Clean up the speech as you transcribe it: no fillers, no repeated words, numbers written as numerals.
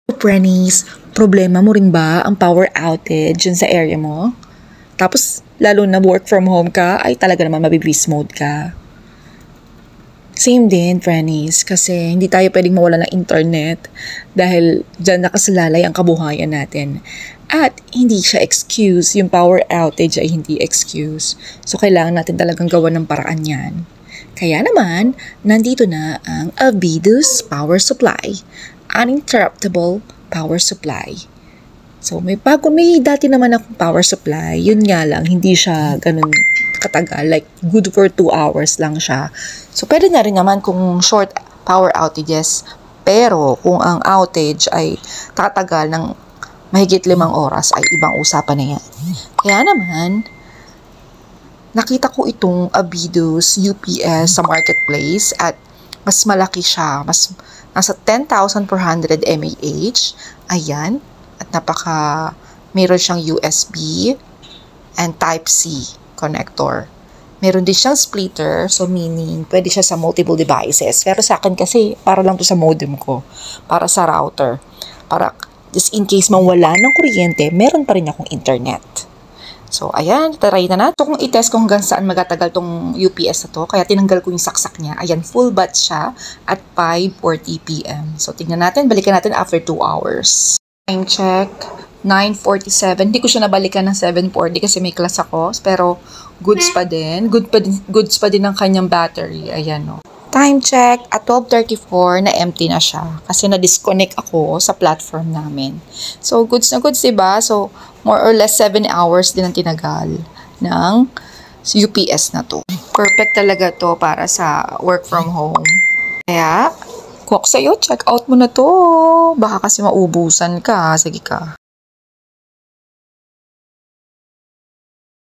Prenies, problema mo rin ba ang power outage dyan sa area mo? Tapos, lalo na work from home ka, ay talaga naman mabibis mode ka. Same din, Prenies, kasi hindi tayo pwedeng mawala ng internet dahil dyan nakasalalay ang kabuhayan natin. At hindi siya excuse, yung power outage ay hindi excuse. So, kailangan natin talagang gawa ng paraan yan. Kaya naman, nandito na ang Avidus Power Supply, uninterruptible power supply. So, may dati naman akong power supply, yun nga lang, hindi siya ganun katagal, like good for 2 hours lang siya. So, pwede na rin naman kung short power outages, pero kung ang outage ay tatagal ng mahigit 5 oras, ay ibang usapan na yan. Kaya naman, nakita ko itong Avidus UPS sa marketplace at mas malaki siya, nasa 10,400 mAh, ayan, at meron siyang USB and Type-C connector. Meron din siyang splitter, so meaning pwede siya sa multiple devices. Pero sa akin kasi, para lang to sa modem ko, para sa router. Para just in case mawala ng kuryente, meron pa rin akong internet. So, ayan, try na natin. So, kung i-test ko hanggang saan magatagal tong UPS na to, kaya tinanggal ko yung saksak niya. Ayan, full batch siya at 5:40 p.m. So, tingnan natin, balikan natin after 2 hours. Time check, 9:47. Hindi ko siya nabalikan ng 7:40 kasi may class ako. Pero, goods pa din. Goods pa din ang kanyang battery. Ayan, no. Time check, at 12:34 na empty na siya. Kasi na-disconnect ako sa platform namin. So, goods na goods, diba? So, more or less 7 hours din ang tinagal ng UPS na to. Perfect talaga to para sa work from home. Kaya, kung ako sa'yo, check out mo na to. Baka kasi maubusan ka. Sige ka.